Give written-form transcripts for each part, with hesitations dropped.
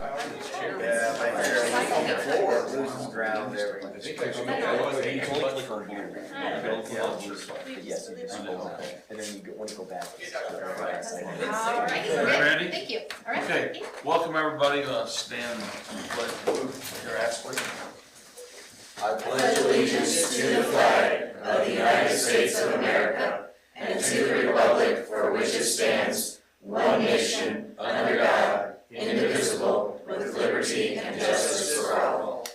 Yeah, my chair on the floor loses ground there. Yes, you just scroll down, and then when you go back. Ready? Thank you. All right. Okay, welcome everybody. Stand and pledge your ass, please. I pledge allegiance to the flag of the United States of America and to the republic for which it stands, one nation, under God, indivisible, with liberty and justice for all.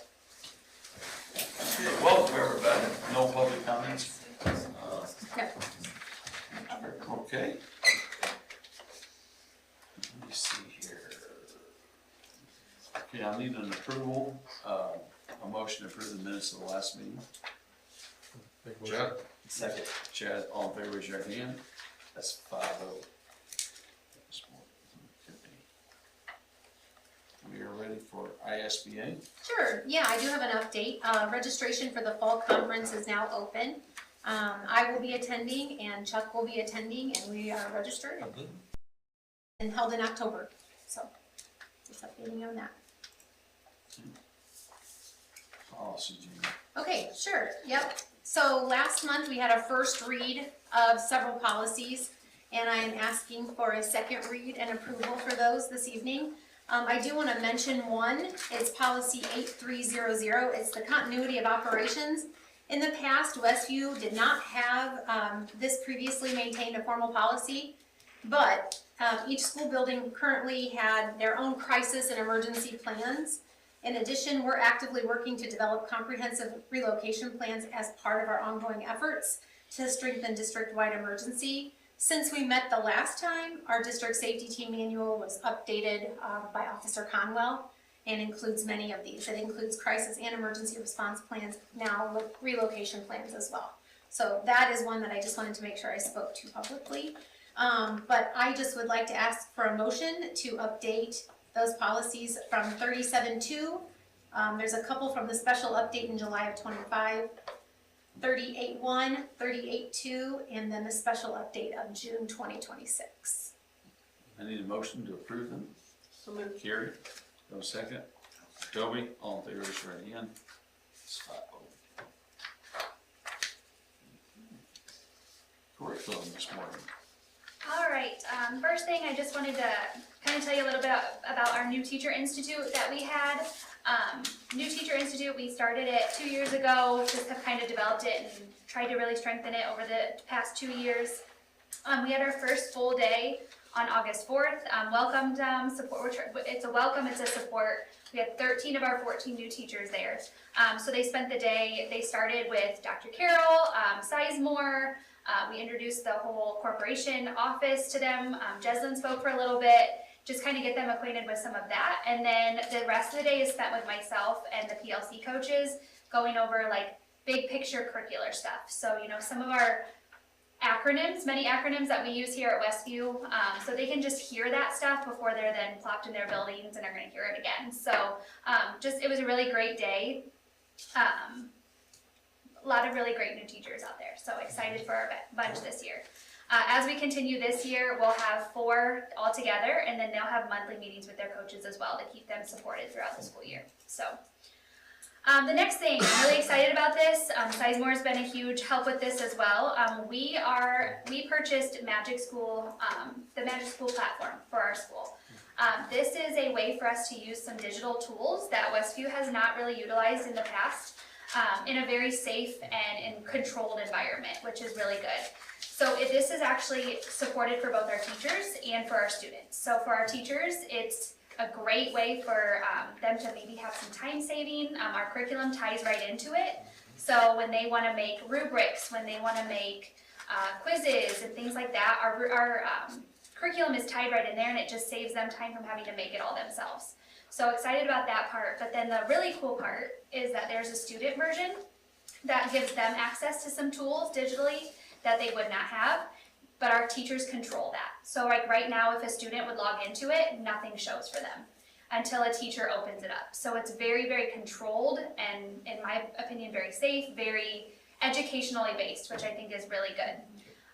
Okay, welcome everybody. No public comments. Okay. Let me see here. Okay, I need an approval, a motion to approve the minutes of the last meeting. Chad? Second. Chad, all in favor, raise your hand. That's 5-0. We are ready for ISBA. Sure. Yeah, I do have an update. Registration for the fall conference is now open. I will be attending and Chuck will be attending, and we are registered and held in October. So just updating on that. Policy, Gina. Okay, sure. Yep. So last month we had a first read of several policies, and I am asking for a second read and approval for those this evening. I do want to mention one. It's policy 8300. It's the continuity of operations. In the past, Westview did not have this previously maintained a formal policy, but each school building currently had their own crisis and emergency plans. In addition, we're actively working to develop comprehensive relocation plans as part of our ongoing efforts to strengthen district-wide emergency. Since we met the last time, our district safety team manual was updated by Officer Conwell and includes many of these. It includes crisis and emergency response plans, now relocation plans as well. So that is one that I just wanted to make sure I spoke to publicly. But I just would like to ask for a motion to update those policies from 37.2. There's a couple from the special update in July of 25. 38.1, 38.2, and then the special update of June 2026. I need a motion to approve them. So moved. Carrie, no second. Toby, all in favor, raise your right hand. It's 5-0. Curriculum this morning. All right, first thing I just wanted to kind of tell you a little bit about our New Teacher Institute that we had. New Teacher Institute, we started it 2 years ago, just have kind of developed it and tried to really strengthen it over the past 2 years. We had our first full day on August 4th, welcomed support. It's a welcome, it's a support. We had 13 of our 14 new teachers there. So they spent the day, they started with Dr. Carroll, Sizemore. We introduced the whole corporation office to them. Jeslyn spoke for a little bit, just kind of get them acquainted with some of that. And then the rest of the day is spent with myself and the PLC coaches going over like big picture curricular stuff. So, you know, some of our acronyms, many acronyms that we use here at Westview, so they can just hear that stuff before they're then plopped in their buildings and are going to hear it again. So it was a really great day. A lot of really great new teachers out there. So excited for our bunch this year. As we continue this year, we'll have 4 all together, and then they'll have monthly meetings with their coaches as well to keep them supported throughout the school year. So the next thing, I'm really excited about this. Sizemore has been a huge help with this as well. We purchased Magic School, the Magic School platform for our school. This is a way for us to use some digital tools that Westview has not really utilized in the past in a very safe and controlled environment, which is really good. So this is actually supported for both our teachers and for our students. So for our teachers, it's a great way for them to maybe have some time saving. Our curriculum ties right into it. So when they want to make rubrics, when they want to make quizzes and things like that, our curriculum is tied right in there, and it just saves them time from having to make it all themselves. So excited about that part. But then the really cool part is that there's a student version that gives them access to some tools digitally that they would not have, but our teachers control that. So like right now, if a student would log into it, nothing shows for them until a teacher opens it up. So it's very, very controlled and, in my opinion, very safe, very educationally based, which I think is really good.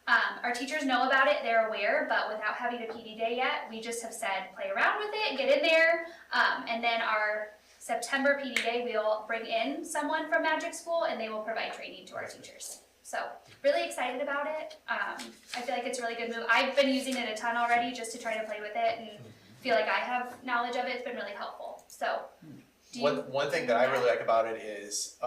Our teachers know about it, they're aware, but without having a PD day yet, we just have said, play around with it, get in there. And then our September PD day, we'll bring in someone from Magic School and they will provide training to our teachers. So really excited about it. I feel like it's a really good move. I've been using it a ton already just to try to play with it and feel like I have knowledge of it. It's been really helpful. So One thing that I really like about it is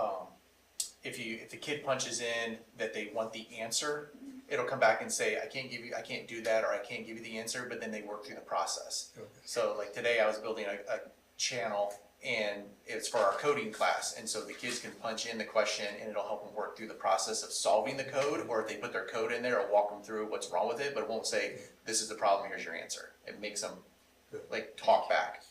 if the kid punches in that they want the answer, it'll come back and say, I can't do that, or I can't give you the answer, but then they work through the process. Okay. So like today I was building a channel and it's for our coding class, and so the kids can punch in the question and it'll help them work through the process of solving the code, or if they put their code in there, it'll walk them through what's wrong with it, but it won't say, this is the problem, here's your answer. It makes them like talk back.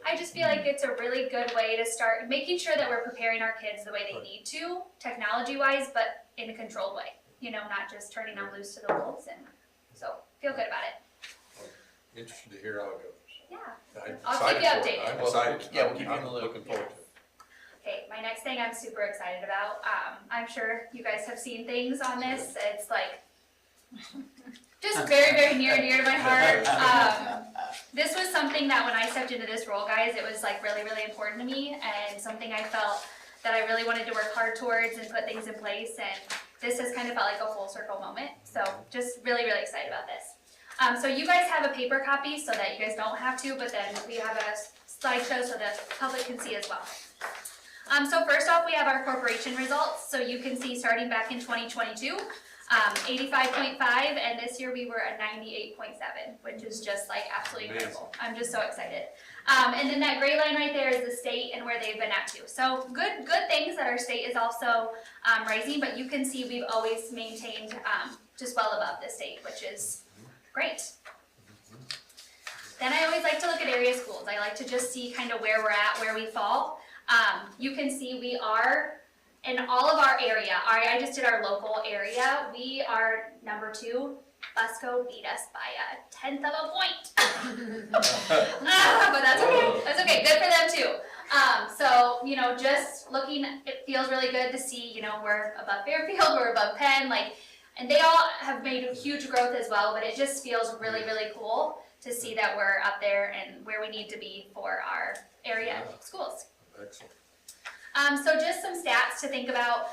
I just feel like it's a really good way to start making sure that we're preparing our kids the way they need to, technology-wise, but in a controlled way. You know, not just turning them loose to the wolves, and so feel good about it. Interested to hear how it goes. Yeah. I'm I'll keep excited you for it. updated. I'm excited. Yeah, we'll keep you in the I'm loop. looking forward to it. Okay, my next thing I'm super excited about. I'm sure you guys have seen things on this. It's like just very, very near and dear to my heart. This was something that when I stepped into this role, guys, it was like really, really important to me, and something I felt that I really wanted to work hard towards and put things in place. And this has kind of felt like a full circle moment. So just really, really excited about this. So you guys have a paper copy so that you guys don't have to, but then we have a slideshow so the public can see as well. So first off, we have our corporation results. So you can see starting back in 2022, 85.5, and this year we were at 98.7, which is just like absolutely incredible. I'm just so excited. And then that gray line right there is the state and where they've been at too. So good things that our state is also rising, but you can see we've always maintained just well above the state, which is great. Then I always like to look at area schools. I like to just see kind of where we're at, where we fall. You can see we are in all of our area. I just did our local area. We are number 2. Busco beat us by a 10th of a point. But that's okay. That's okay. Good for them too. So, you know, just looking, it feels really good to see, you know, we're above Fairfield, we're above Penn, like, and they all have made huge growth as well, but it just feels really, really cool to see that we're up there and where we need to be for our area schools. Excellent. So just some stats to think about.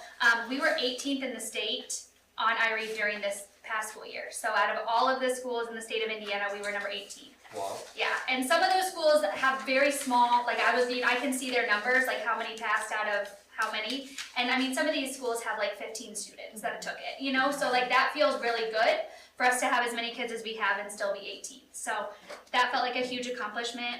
We were 18th in the state on IREAD during this past school year. So out of all of the schools in the state of Indiana, we were number 18. Wow. Yeah, and some of those schools have very small, like I can see their numbers, like how many passed out of how many. And I mean, some of these schools have like 15 students that took it, you know? So like that feels really good for us to have as many kids as we have and still be 18. So that felt like a huge accomplishment.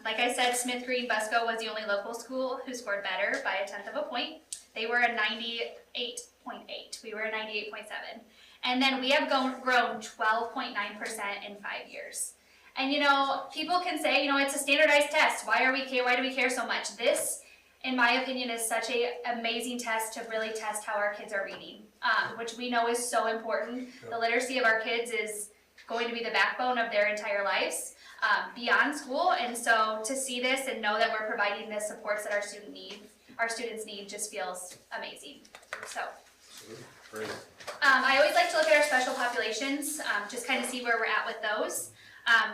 Like I said, Smith Green Busco was the only local school who scored better by a 10th of a point. They were a 98.8. We were a 98.7. And then we have grown 12.9% in 5 years. And you know, people can say, you know, it's a standardized test. Why do we care so much? This, in my opinion, is such an amazing test to really test how our kids are reading, which we know is so important. The literacy of our kids is going to be the backbone of their entire lives beyond school. And so to see this and know that we're providing the supports that our students need just feels amazing. So. Great. I always like to look at our special populations, just kind of see where we're at with those.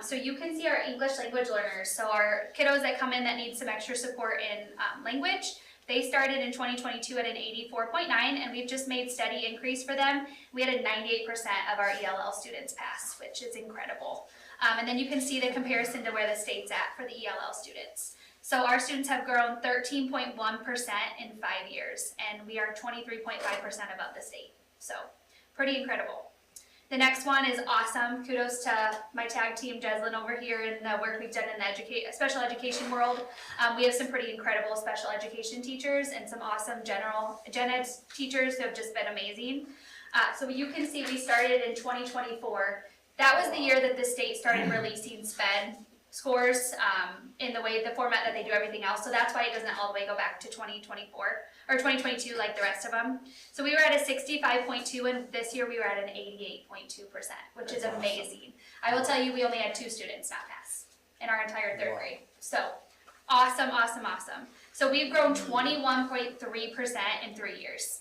So you can see our English language learners, so our kiddos that come in that need some extra support in language. They started in 2022 at an 84.9, and we've just made steady increase for them. We had a 98% of our ELL students pass, which is incredible. And then you can see the comparison to where the state's at for the ELL students. So our students have grown 13.1% in 5 years, and we are 23.5% above the state. So pretty incredible. The next one is awesome. Kudos to my tag team, Jeslyn, over here, and the work we've done in the special education world. We have some pretty incredible special education teachers and some awesome gen ed teachers who have just been amazing. So you can see we started in 2024. That was the year that the state started releasing SPED scores in the format that they do everything else. So that's why it doesn't all the way go back to 2024 or 2022 like the rest of them. So we were at a 65.2, and this year we were at an 88.2%, which is amazing. I will tell you, we only had 2 students not pass in our entire 3rd grade. So awesome, awesome, awesome. So we've grown 21.3% in 3 years.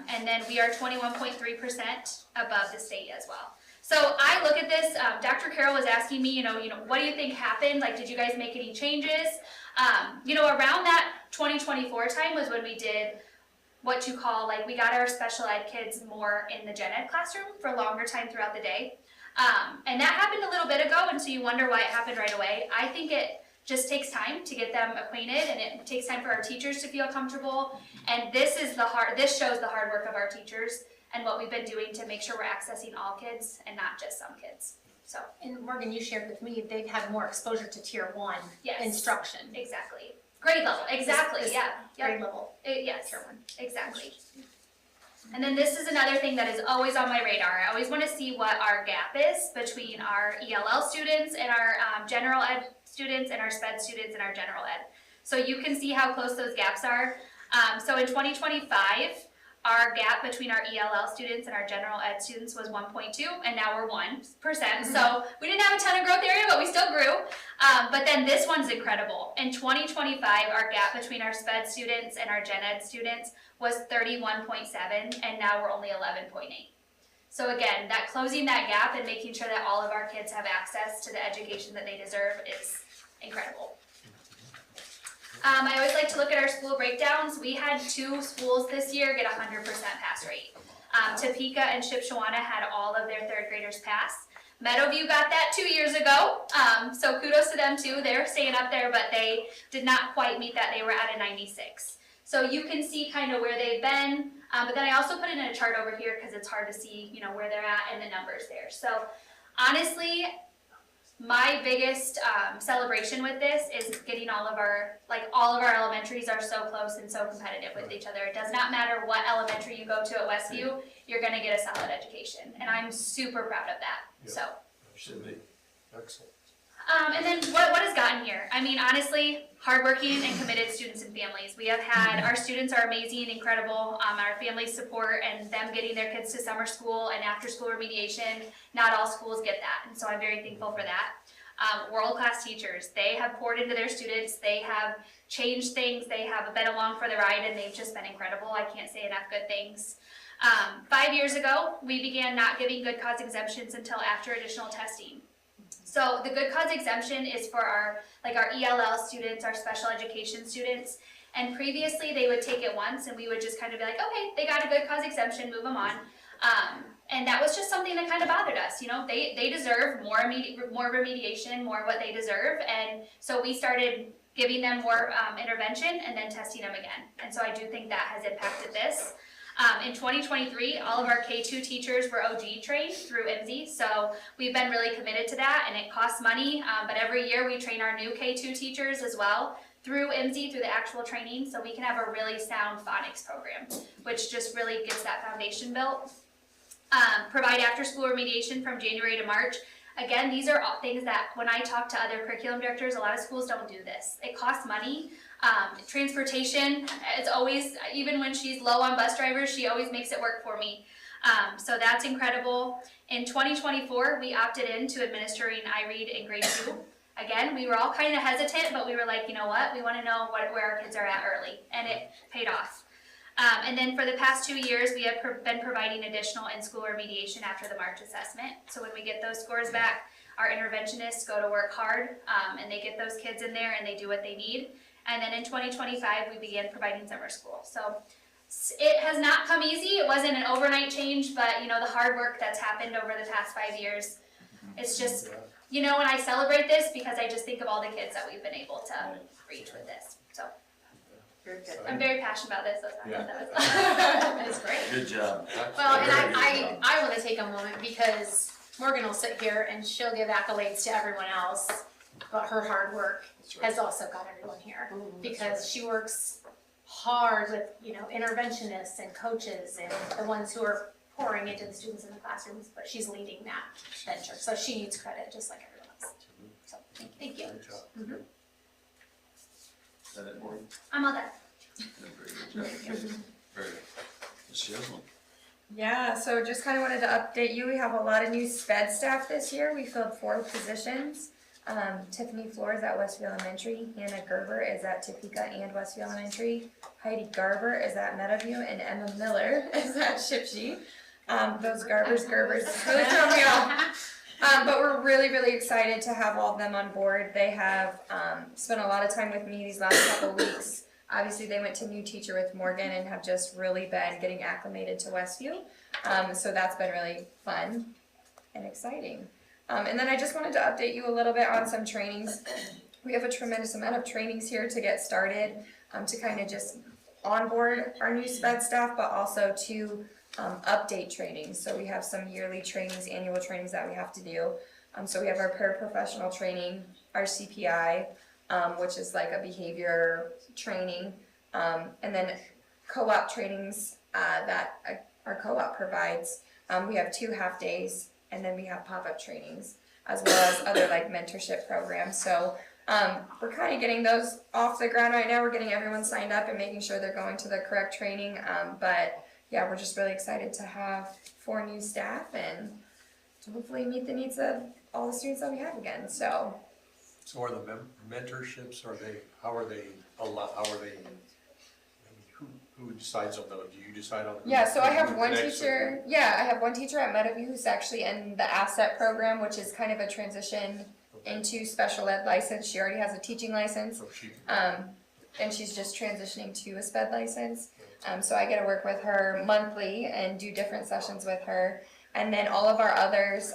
And then we are 21.3% above the state as well. So I look at this, Dr. Carroll was asking me, you know, what do you think happened? Like, did you guys make any changes? Around that 2024 time was when we did what you call, like, we got our special ed kids more in the gen ed classroom for a longer time throughout the day. And that happened a little bit ago, and so you wonder why it happened right away. I think it just takes time to get them acquainted, and it takes time for our teachers to feel comfortable. And this shows the hard work of our teachers and what we've been doing to make sure we're accessing all kids and not just some kids. So, And Morgan, you shared with me, they've had more exposure to tier 1 yes, instruction. exactly. Grade level, exactly, This yeah. Grade level. Yes, Tier 1. exactly. And then this is another thing that is always on my radar. I always want to see what our gap is between our ELL students and our general ed students and our SPED students and our general ed. So you can see how close those gaps are. So in 2025, our gap between our ELL students and our general ed students was 1.2, and now we're 1%. So we didn't have a ton of growth area, but we still grew. But then this one's incredible. In 2025, our gap between our SPED students and our gen ed students was 31.7, and now we're only 11.8. So again, that closing that gap and making sure that all of our kids have access to the education that they deserve is incredible. I always like to look at our school breakdowns. We had 2 schools this year get 100% pass rate. Topeka and Shipshewana had all of their 3rd graders pass. Meadowview got that 2 years ago, so kudos to them too. They're staying up there, but they did not quite meet that. They were at a 96. So you can see kind of where they've been, but then I also put it in a chart over here because it's hard to see, where they're at and the numbers there. So honestly, my biggest celebration with this is getting all of our elementaries are so close and so competitive with each other. It does not matter what elementary you go to at Westview, you're going to get a solid education, and I'm super proud of that. Yeah. So. Should be. Excellent. And then what has gotten here? I mean, honestly, hardworking and committed students and families. We have had, our students are amazing, incredible, our family support and them getting their kids to summer school and after school remediation. Not all schools get that, and so I'm very thankful for that. World-class teachers, they have poured into their students, they have changed things, they have been along for the ride, and they've just been incredible. I can't say enough good things. 5 years ago, we began not giving good cause exemptions until after additional testing. So the good cause exemption is for our ELL students, our special education students, and previously they would take it once and we would just kind of be like, okay, they got a good cause exemption, move them on. And that was just something that kind of bothered us. They deserve more remediation, more what they deserve, and so we started giving them more intervention and then testing them again. And so I do think that has impacted this. In 2023, all of our K2 teachers were OG trained through IMSI, so we've been really committed to that, and it costs money, but every year we train our new K2 teachers as well through IMSI, through the actual training, so we can have a really sound phonics program, which just really gets that foundation built. Provide after-school remediation from January to March. Again, these are all things that when I talk to other curriculum directors, a lot of schools don't do this. It costs money. Transportation, it's always, even when she's low on bus drivers, she always makes it work for me. So that's incredible. In 2024, we opted into administering iRead in grade 2. Again, we were all kind of hesitant, but we were like, you know what, we want to know where our kids are at early, and it paid off. And then for the past 2 years, we have been providing additional in-school remediation after the March assessment. So when we get those scores back, our interventionists go to work hard, and they get those kids in there and they do what they need. And then in 2025, we began providing summer school. So it has not come easy. It wasn't an overnight change, but the hard work that's happened over the past 5 years, it's just, and I celebrate this because I just think of all the kids that we've been able to reach with this. So I'm very passionate about this. That's great. Good job. Well, and I want to take a moment because Morgan will sit here and she'll give accolades to everyone else, but her hard work has also got everyone here because she works hard with interventionists and coaches and the ones who are pouring into the students in the classrooms, but she's leading that venture, so she needs credit just like everyone else. So thank you. Great job. Is that it, Morgan? I'm all done. Very good job. Very good. Ms. Sheslin? Yeah, so just kind of wanted to update you. We have a lot of new SPED staff this year. We filled 4 positions. Tiffany Flores at Westview Elementary, Hannah Gerber is at Topeka and Westview Elementary, Heidi Garber is at Meadowview, and Emma Miller is at Shipshe. Those Garbers really throw me off. But we're really, really excited to have all of them on board. They have spent a lot of time with me these last couple weeks. Obviously, they went to new teacher with Morgan and have just really been getting acclimated to Westview. So that's been really fun and exciting. And then I just wanted to update you a little bit on some trainings. We have a tremendous amount of trainings here to get started, to kind of just onboard our new sped staff, but also to update trainings. So we have some yearly trainings, annual trainings that we have to do. So we have our paraprofessional training, our CPI, which is like a behavior training, and then co-op trainings that our co-op provides. We have 2 half days, and then we have pop-up trainings, as well as other like mentorship programs. So we're kind of getting those off the ground right now. We're getting everyone signed up and making sure they're going to the correct training. But yeah, we're just really excited to have 4 new staff and to hopefully meet the needs of all the students that we have again. So So are the mentorships, how are they, who decides on those? Do you decide on? yeah, so I have who one connects with teacher. Yeah, I have one teacher at Meadowview who's actually in the asset program, which is kind of a transition you? into special ed license. She already has a teaching license. So she, And she's just transitioning to a sped license. So I get to work with her monthly and do different sessions with her. And then all of our others,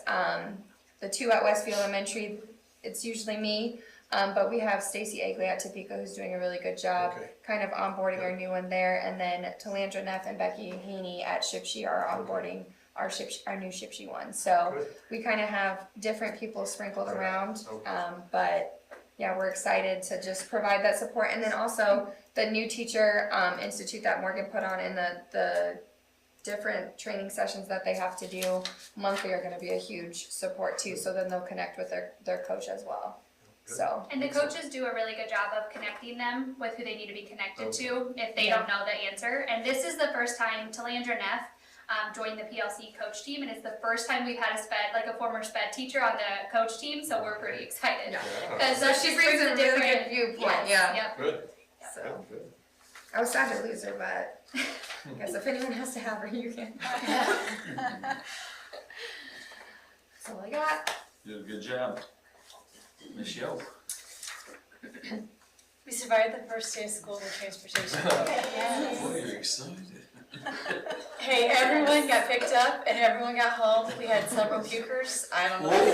the 2 at Westview Elementary, it's usually me. But we have Stacy Egley at Topeka who's doing a really good job, Okay. kind of onboarding our new one there. And then Talandra Neff and Becky Haney at Shipshe are onboarding our new Shipshe one. So Good. we kind of have different people sprinkled around. Okay. But yeah, we're excited to just provide that support. And then also the new teacher institute that Morgan put on and the different training sessions that they have to do monthly are gonna be a huge support too. So then they'll connect with their coach as well. Good. So, And the coaches do a really good job of connecting them with who they need to be connected Okay. to if they Yeah. don't know the answer. And this is the first time Talandra Neff joined the PLC coach team, and it's the first time we've had a former sped teacher on the coach team, so we're pretty excited. Yeah. Because so she brings a really good different viewpoint, yes, yeah. Yep. Good, So, good. I was sad to lose her, but I guess if anyone has to have her, you can. That's all I got. You did a good job. Michelle. We survived the first day of school with transportation. Boy, you're excited. Hey, everyone got picked up and everyone got home. We had several pukers. I don't know what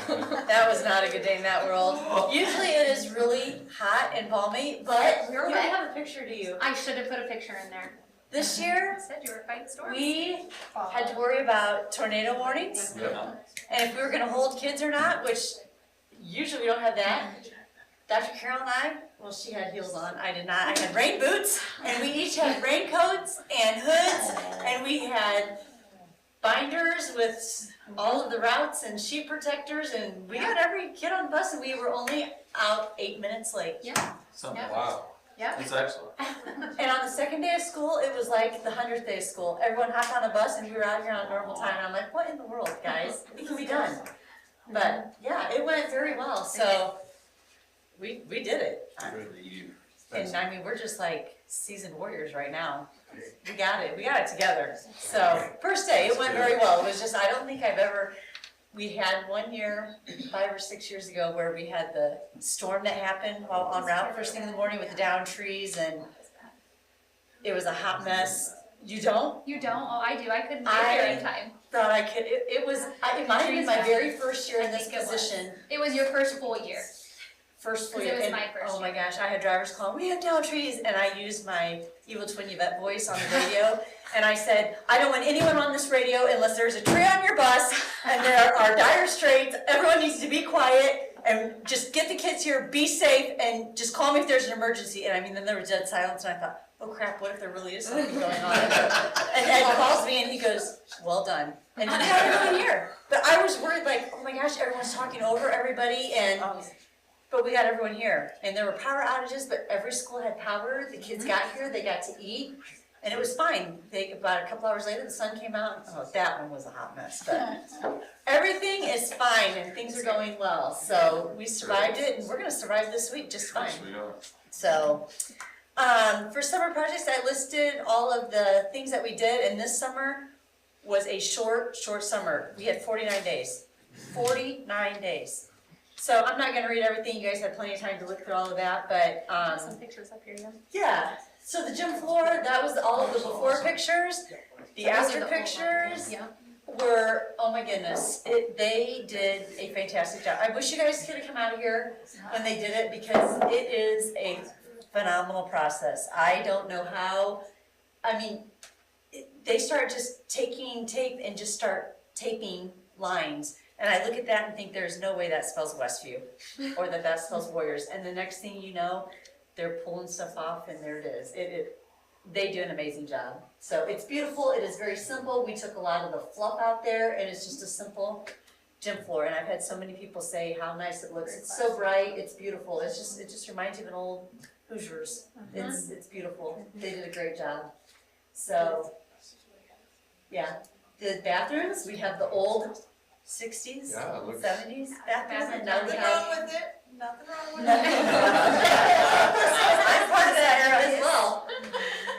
to do. That was not a good day in that world. Usually it is really hot and balmy, but You're I okay. have a picture to you. I should have put a picture in there. This year, I said you were fighting storms. we had to worry about tornado warnings Yeah. and if we were gonna hold kids or not, which usually we don't have that. Dr. Carol and I, well, she had heels on, I did not. I had rain boots, and we each had raincoats and hoods, and we had binders with all of the routes and sheet protectors, and we got every kid on the bus, and we were only out 8 minutes late. Something. Yeah. Wow. Yep. That's excellent. And on the second day of school, it was like the 100th day of school. Everyone hopped on a bus, and we were out here on normal time, and I'm like, what in the world, guys? It can be done. But, yeah, it went very well, so we did it. Good for you. And I mean, we're just like seasoned warriors right now. We got it together. So, first day, it went very well. It was just, I don't think we had one year, 5 or 6 years ago, where we had the storm that happened while en route first thing in the morning with the downed trees, and it was a hot mess. You don't? You don't? Oh, I do. I couldn't get there in time. Thought I could, it might have been my very first year in this position. It was your first full year. First full 'Cause year, it was and, my first oh my year. gosh, I had drivers call, we have down trees, and I used my evil twin Yvette voice on the radio, and I said, I don't want anyone on this radio unless there's a tree on your bus, and there are dire straits, everyone needs to be quiet, and just get the kids here, be safe, and just call me if there's an emergency, and I mean, then there was dead silence, and I thought, oh crap, what if there really is something going on? And Ed calls me, and he goes, well done, and he got everyone here, but I was worried, like, oh my gosh, everyone's talking over everybody, and but we got everyone here, and there were power outages, but every school had power, the kids got here, they got to eat. And it was fine. About a couple hours later, the sun came out. Oh, that one was a hot mess, but everything is fine and things are going well. So we survived it and we're gonna survive this week just fine. Yes, we are. So, for summer projects, I listed all of the things that we did, and this summer was a short summer. We had 49 days. 49 days. So I'm not gonna read everything, you guys had plenty of time to look through all of that, but, Some pictures up here, yeah. yeah. So the gym floor, that was all of the before pictures. The So those are after the old pictures Yeah. were, oh my goodness, they did a fantastic job. I wish you guys could have come out of here when they did it, because it is a phenomenal process. I don't know how, I mean, they start just taking tape and just start taping lines. And I look at that and think there's no way that spells Westview, or that spells Warriors. And the next thing you know, they're pulling stuff off and there it is. They do an amazing job. So it's beautiful, it is very simple. We took a lot of the fluff out there and it's just a simple gym floor. And I've had so many people say how nice it looks. It's so bright, it's beautiful. It just reminds you of an old Hoosiers. It's beautiful. They did a great job. So, yeah. The bathrooms, we have the old 60s, Yeah, it looks- 70s bathrooms, and now we Nothing have. wrong with it, nothing wrong with Nothing it. I'm part of that era as well.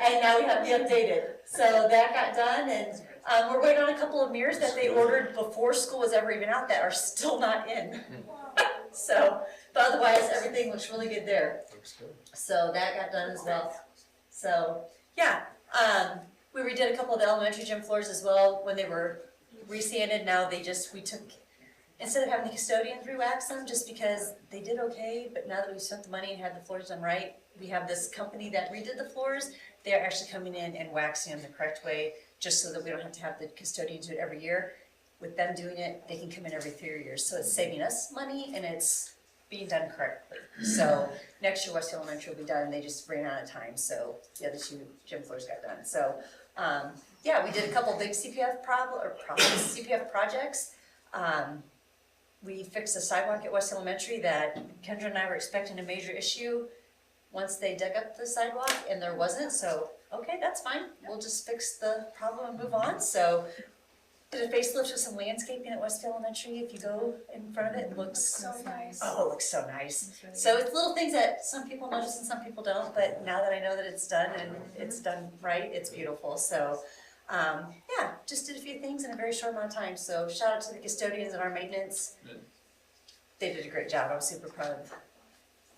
And now we have the updated. So that got done, and we're waiting on a couple of mirrors that they ordered before school was ever even out that are still not in. So, but otherwise, everything looks really good there. Looks good. So that got done as well. So, yeah, we redid a couple of the elementary gym floors as well when they were resanded. Now we took, instead of having the custodians re-wax them, just because they did okay, but now that we've spent the money and had the floors done right, we have this company that redid the floors. They're actually coming in and waxing them the correct way, just so that we don't have to have the custodians do it every year. With them doing it, they can come in every 3 years. So it's saving us money and it's being done correctly. So next year Westview Elementary will be done, they just ran out of time, so the other two gym floors got done. So, yeah, we did a couple big CPF projects. We fixed the sidewalk at West Elementary that Kendra and I were expecting a major issue once they dug up the sidewalk, and there wasn't, so, okay, that's fine. We'll just fix the problem and move on. So, did a facelift with some landscaping at Westview Elementary. If you go in front of it, it looks So nice. Oh, it looks so nice. So it's little things that some people notice and some people don't, but now that I know that it's done and it's done right, it's beautiful. So, yeah, just did a few things in a very short amount of time. So shout out to the custodians and our maintenance. They did a great job. I'm super proud of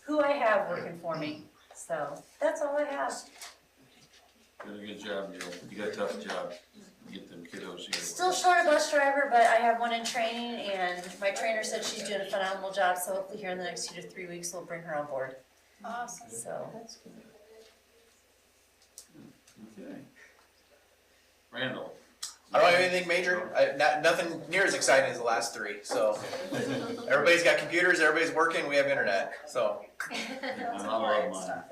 who I have working for me. So that's all I have. Did a good job, Jill. You got a tough job. Get them kiddos here. Still short a bus driver, but I have one in training, and my trainer said she's doing a phenomenal job, so hopefully here in the next 2 to 3 weeks, we'll bring her on board. Awesome. So, Okay. Randall. I don't have anything major, nothing near as exciting as the last three, so. Everybody's got computers, everybody's working, we have internet, so. I love mine.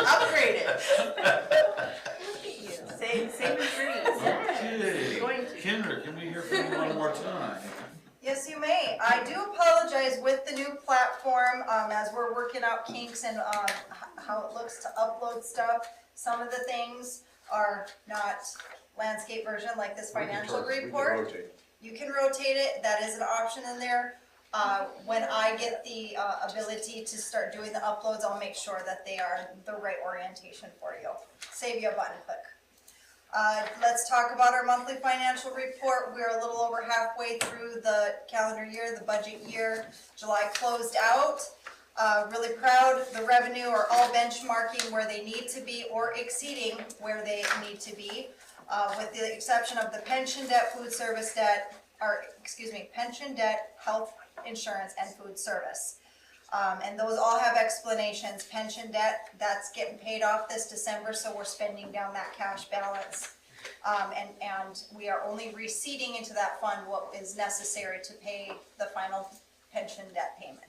Upgraded. Save the trees. Okay. Going to. Kendra, can we hear from you one more time? Yes, you may. I do apologize with the new platform, as we're working out kinks and, how it looks to upload stuff. Some of the things are not landscape version like this financial report. You can rotate it, that is an option in there. When I get the ability to start doing the uploads, I'll make sure that they are the right orientation for you. Save you a button click. Let's talk about our monthly financial report. We're a little over halfway through the calendar year, the budget year. July closed out. Really proud. The revenue are all benchmarking where they need to be or exceeding where they need to be, with the exception of the pension debt, food service debt, pension debt, health insurance, and food service. And those all have explanations. Pension debt, that's getting paid off this December, so we're spending down that cash balance. And we are only receipting into that fund what is necessary to pay the final pension debt payment.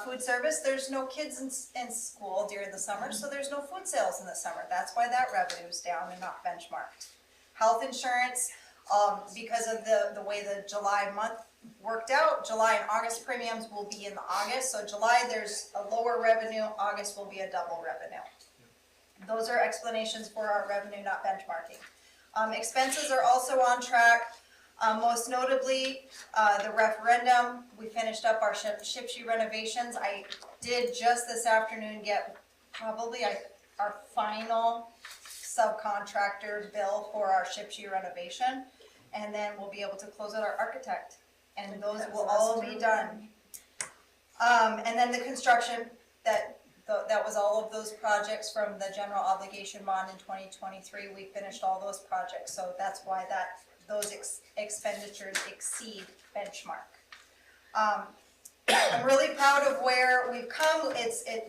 Food service, there's no kids in school during the summer, so there's no food sales in the summer. That's why that revenue is down and not benchmarked. Health insurance, because of the way the July month worked out, July and August premiums will be in August. So July there's a lower revenue, August will be a double revenue. those are explanations for our revenue, not benchmarking. Expenses are also on track. Most notably, the referendum, we finished up our Shipshe renovations. I did just this afternoon get probably our final subcontractor bill for our Shipshe renovation. And then we'll be able to close out our architect, and those will all be done. And then the construction, that was all of those projects from the general obligation bond in 2023. We finished all those projects, so that's why those expenditures exceed benchmark. I'm really proud of where we've come.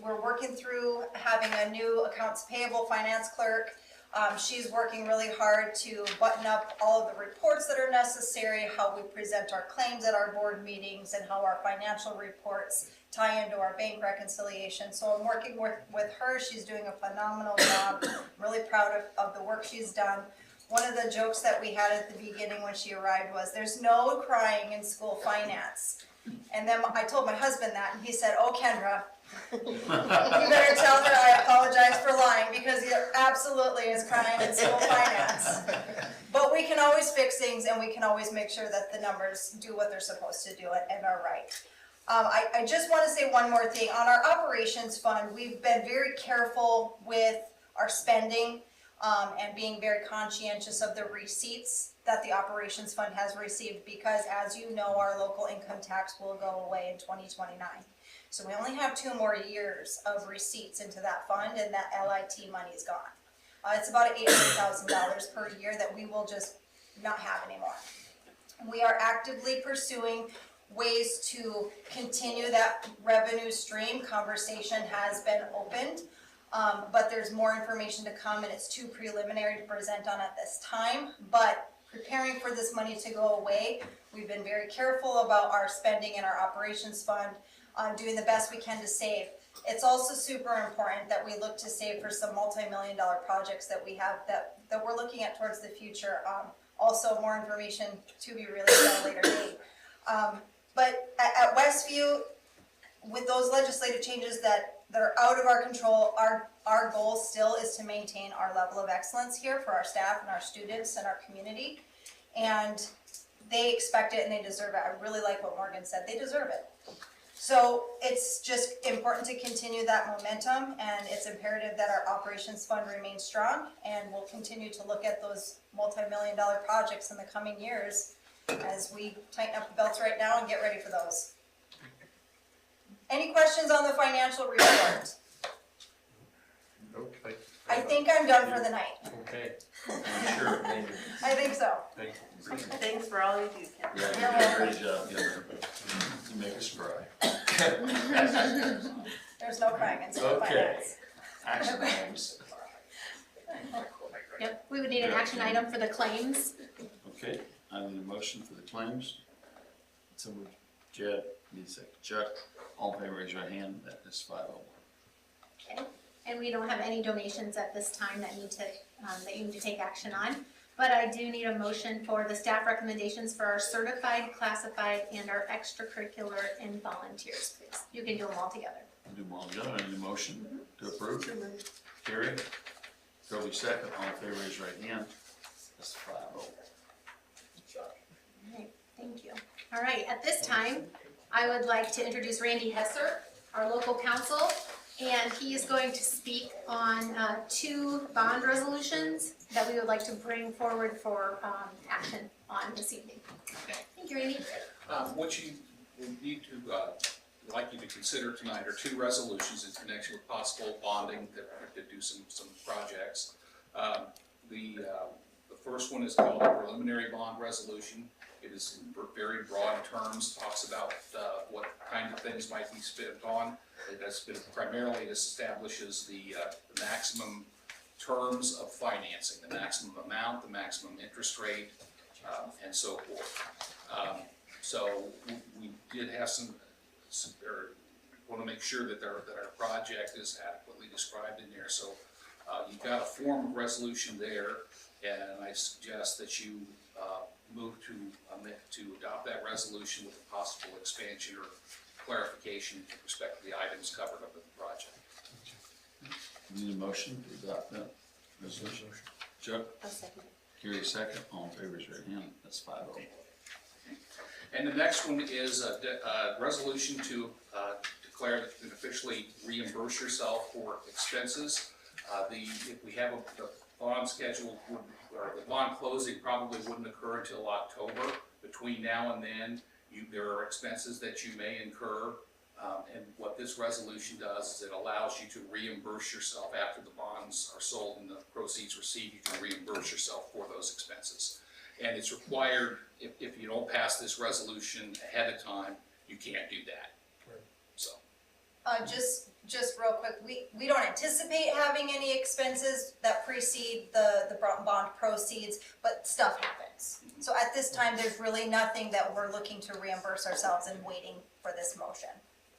We're working through having a new accounts payable finance clerk. She's working really hard to button up all of the reports that are necessary, how we present our claims at our board meetings, and how our financial reports tie into our bank reconciliation. So I'm working with her. She's doing a phenomenal job. I'm really proud of the work she's done. One of the jokes that we had at the beginning when she arrived was, there's no crying in school finance. And then I told my husband that, and he said, oh, Kendra, you better tell her I apologize for lying, because he absolutely is crying in school finance. But we can always fix things, and we can always make sure that the numbers do what they're supposed to do and are right. I just want to say one more thing. On our operations fund, we've been very careful with our spending and being very conscientious of the receipts that the operations fund has received, because as you know, our local income tax will go away in 2029. So we only have 2 more years of receipts into that fund, and that LIT money is gone. It's about $800,000 per year that we will just not have anymore. We are actively pursuing ways to continue that revenue stream. Conversation has been opened, but there's more information to come, and it's too preliminary to present on at this time. But preparing for this money to go away, we've been very careful about our spending in our operations fund, doing the best we can to save. It's also super important that we look to save for some multi-million-dollar projects that we have that we're looking at towards the future. Also, more information to be released at a later date. But at Westview, with those legislative changes that are out of our control, our goal still is to maintain our level of excellence here for our staff and our students and our community. And they expect it and they deserve it. I really like what Morgan said. They deserve it. So it's just important to continue that momentum, and it's imperative that our operations fund remains strong, and we'll continue to look at those multi-million-dollar projects in the coming years as we tighten up the belts right now and get ready for those. Any questions on the financial report? Okay. I think I'm done for the night. Okay. Sure. I think so. Thank you. Thanks for all you do, Ken. Yeah, you did a great job, Heather. You make us cry. There's no crying in school Okay. finance. Action items. Yep, we would need an action item for the claims. Okay, I need a motion for the claims. So we, Jed, need a second. Chuck, all in favor, raise your hand. That is 501. Okay, and we don't have any donations at this time that need to, that you need to take action on. But I do need a motion for the staff recommendations for our certified, classified, and our extracurricular and volunteers, please. You can do them all together. Do them all together. I need a motion to approve. Terry, Toby second, all in favor, raise your right hand. That's 5-0. All right, thank you. All right, at this time, I would like to introduce Randy Hesser, our local counsel, and he is going to speak on 2 bond resolutions that we would like to bring forward for action on this evening. Thank you, Randy. What you would need to, would like you to consider tonight are 2 resolutions in connection with possible bonding to do some projects. The first one is called a preliminary bond resolution. It is in very broad terms, talks about what kind of things might be spent on. It has been primarily establishes the maximum terms of financing, the maximum amount, the maximum interest rate, and so forth. So we did have want to make sure that our project is adequately described in there. So you've got a form of resolution there, and I suggest that you move to adopt that resolution with a possible expansion or clarification with respect to the items covered under the project. Need a motion to adopt that resolution? Chuck, I'll second it. Carrie second, all in favor, raise your hand, that's 5-0. And the next one is a resolution to declare that you can officially reimburse yourself for expenses. If we have the bond schedule, or the bond closing probably wouldn't occur until October. Between now and then, there are expenses that you may incur. And what this resolution does is it allows you to reimburse yourself after the bonds are sold and the proceeds received. You can reimburse yourself for those expenses. And it's required, if you don't pass this resolution ahead of time, you can't do that. So. Just real quick, we don't anticipate having any expenses that precede the bond proceeds, but stuff happens. So at this time, there's really nothing that we're looking to reimburse ourselves and waiting for this motion,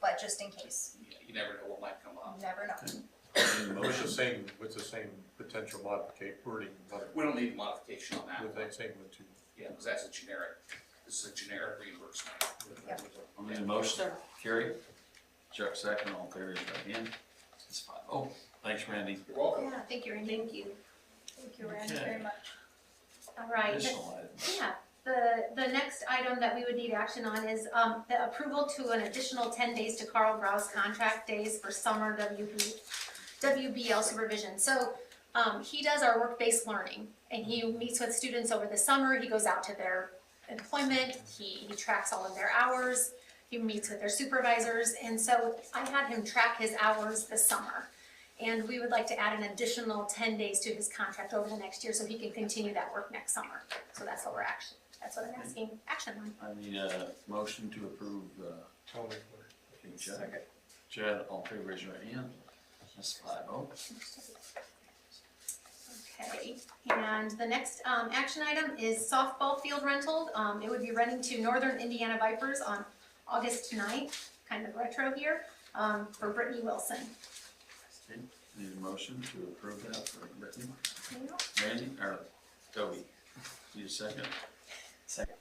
but just in case, Yeah, you never know what might come up. you never know. Need a motion? With the same potential wording, We don't need modification on that with one. that same one too. Yeah, because that's a generic, this is a generic reimbursement. I need a motion, Carrie, Chuck second, all in favor, raise your hand, that's 5-0. Thanks, Randy. You're welcome. Yeah, thank you, Randy. Thank you. Thank you, Randy, Okay. very much. All right. Additional items. Yeah, the next item that we would need action on is the approval to an additional 10 days to Carl Brow's contract days for summer WBL supervision. So he does our work-based learning, and he meets with students over the summer. He goes out to their employment, he tracks all of their hours, he meets with their supervisors, and so I had him track his hours this summer. And we would like to add an additional 10 days to his contract over the next year so he can continue that work next summer. So that's what I'm asking action on. I need a motion to approve, I'll make one. Chuck. Chad, all in favor, raise your hand, that's 5-0. Okay, and the next action item is softball field rental. It would be renting to Northern Indiana Vipers on August 9th, kind of retro here, for Brittany Wilson. Okay, need a motion to approve that for Brittany. Randy, or Toby, need a second? Second.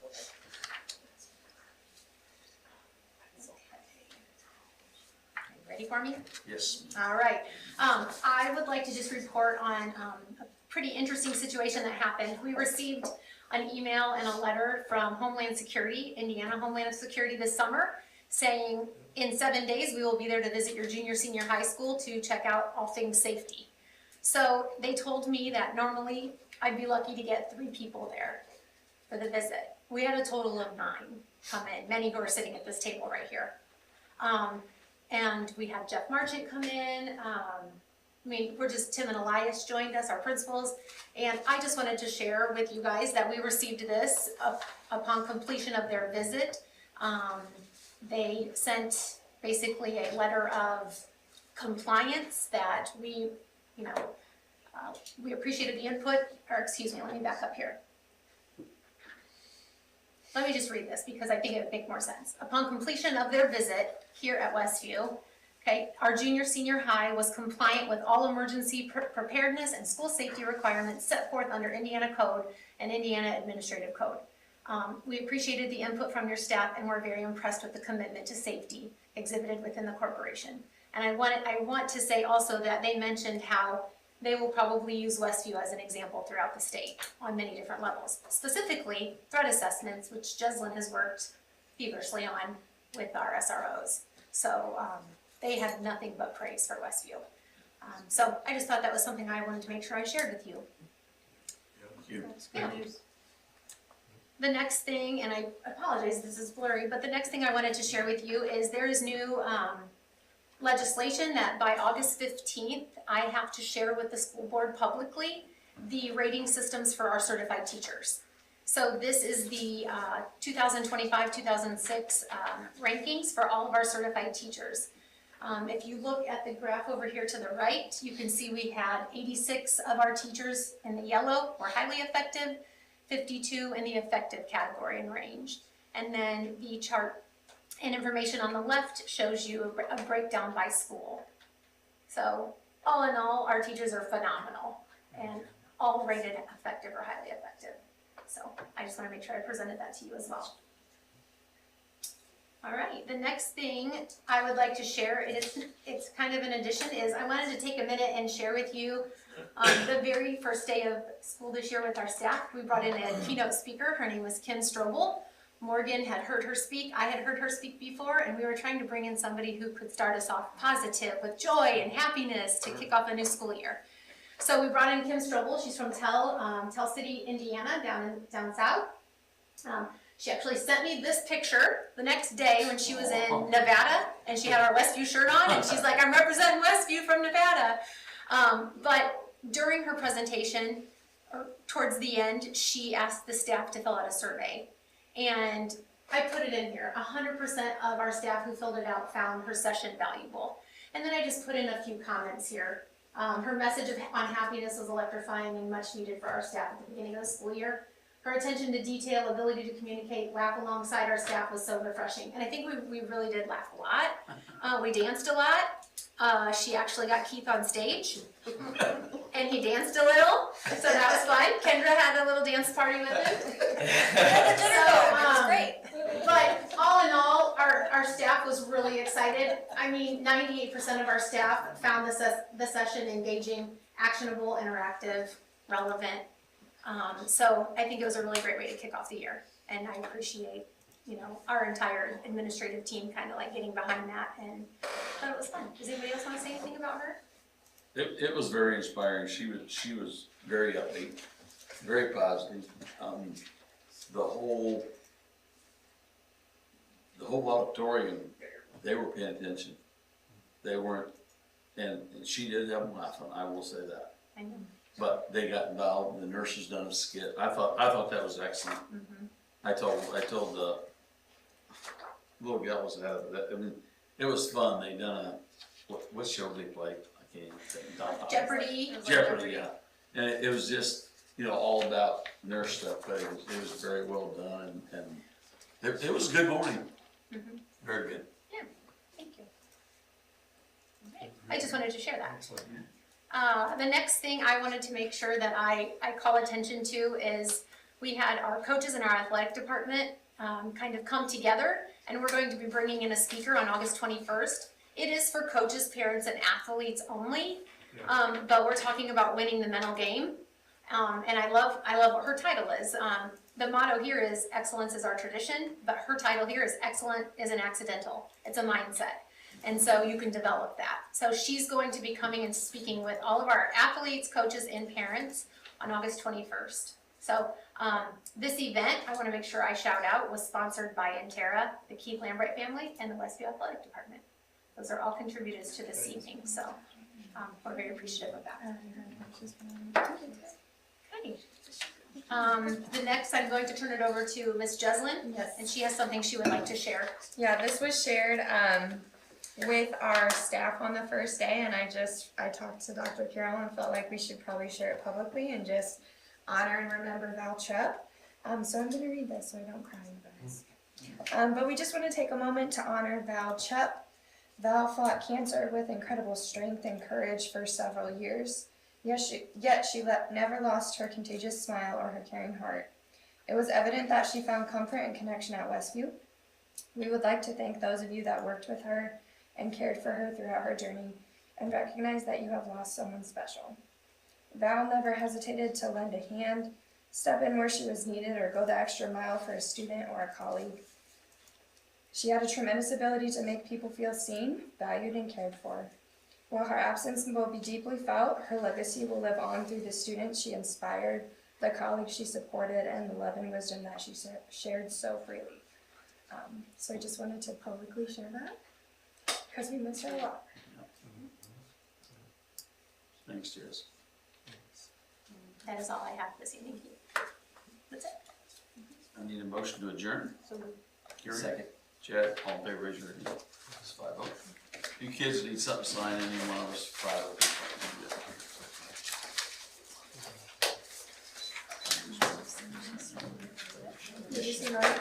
Ready for me? Yes. All right. I would like to just report on a pretty interesting situation that happened. We received an email and a letter from Homeland Security, Indiana Homeland Security this summer, saying in 7 days we will be there to visit your junior, senior high school to check out all things safety. So they told me that normally I'd be lucky to get 3 people there for the visit. We had a total of 9 come in, many who are sitting at this table right here. And we had Jeff Marchant come in. Tim and Elias joined us, our principals. And I just wanted to share with you guys that we received this upon completion of their visit. They sent basically a letter of compliance that we appreciated the input, let me back up here. Let me just read this because I think it would make more sense. Upon completion of their visit here at Westview, our junior senior high was compliant with all emergency preparedness and school safety requirements set forth under Indiana Code and Indiana Administrative Code. We appreciated the input from your staff and we're very impressed with the commitment to safety exhibited within the corporation. And I want to say also that they mentioned how they will probably use Westview as an example throughout the state on many different levels. Specifically, threat assessments, which Jeslyn has worked feverishly on with our SROs. So they had nothing but praise for Westview. So I just thought that was something I wanted to make sure I shared with you. Thank you. Yeah. The next thing, and I apologize, this is blurry, but the next thing I wanted to share with you is there is new legislation that by August 15th, I have to share with the school board publicly the rating systems for our certified teachers. So this is the 2025-2006 rankings for all of our certified teachers. If you look at the graph over here to the right, you can see we had 86 of our teachers in the yellow were highly effective, 52 in the effective category and range. And then the chart and information on the left shows you a breakdown by school. So all in all, our teachers are phenomenal and all rated effective or highly effective. So I just want to make sure I presented that to you as well. All right, the next thing I would like to share is, it's kind of an addition, is I wanted to take a minute and share with you the very first day of school this year with our staff. We brought in a keynote speaker. Her name was Kim Strobel. Morgan had heard her speak. I had heard her speak before, and we were trying to bring in somebody who could start us off positive with joy and happiness to kick off a new school year. So we brought in Kim Strobel. She's from Tell City, Indiana, down south. She actually sent me this picture the next day when she was in Nevada, and she had our Westview shirt on, and she's like, I'm representing Westview from Nevada. But during her presentation, towards the end, she asked the staff to fill out a survey. And I put it in here. 100% of our staff who filled it out found her session valuable. And then I just put in a few comments here. Her message on happiness was electrifying and much needed for our staff at the beginning of the school year. Her attention to detail, ability to communicate, laugh alongside our staff was so refreshing. And I think we really did laugh a lot. We danced a lot. She actually got Keith on stage, and he danced a little, so that was fun. Kendra had a little dance party with him. That's great. But all in all, our staff was really excited. I mean, 98% of our staff found the session engaging, actionable, interactive, relevant. So I think it was a really great way to kick off the year, and I appreciate, our entire administrative team kind of like getting behind that, and thought it was fun. Does anybody else want to say anything about her? It was very inspiring. She was very upbeat, very positive. The whole auditorium, they were paying attention. They weren't, and she did have them laughing, I will say that. I know. But they got involved, the nurses done a skit. I thought that was excellent. Mm-hmm. I told the little gal was out of that. I mean, it was fun. They done what show they played? I can't even think. Jeopardy. Jeopardy, yeah. And it was just, all about nurse stuff, but it was very well done, and it was a good morning. Mm-hmm. Very good. Yeah, thank you. Okay. I just wanted to share that. The next thing I wanted to make sure that I call attention to is we had our coaches in our athletic department kind of come together, and we're going to be bringing in a speaker on August 21st. It is for coaches, parents, and athletes only, but we're talking about winning the mental game. And I love what her title is. The motto here is excellence is our tradition, but her title here is excellent isn't accidental. It's a mindset. And so you can develop that. So she's going to be coming and speaking with all of our athletes, coaches, and parents on August 21st. So this event, I want to make sure I shout out, was sponsored by Intera, the Keith Lambright family, and the Westview Athletic Department. Those are all contributors to this evening, so we're very appreciative of that. Okay. The next, I'm going to turn it over to Ms. Jeslin, Yes. and she has something she would like to share. Yeah, this was shared with our staff on the first day, and I talked to Dr. Carroll and felt like we should probably share it publicly and just honor and remember Val Chupp. So I'm going to read this so I don't cry, you guys. But we just want to take a moment to honor Val Chupp. Val fought cancer with incredible strength and courage for several years, yet she never lost her contagious smile or her caring heart. It was evident that she found comfort and connection at Westview. We would like to thank those of you that worked with her and cared for her throughout her journey, and recognize that you have lost someone special. Val never hesitated to lend a hand, step in where she was needed, or go the extra mile for a student or a colleague. She had a tremendous ability to make people feel seen, valued, and cared for. While her absence will be deeply felt, her legacy will live on through the students she inspired, the colleagues she supported, and the love and wisdom that she shared so freely. So I just wanted to publicly share that, because we miss her a lot. Thanks, Jess. That is all I have this evening. That's it. I need a motion to adjourn. Gary? Second. Chad, all in favor, raise your hand. It's 5-0. You kids need something signed, any one of us, 5-0. Did you see mine?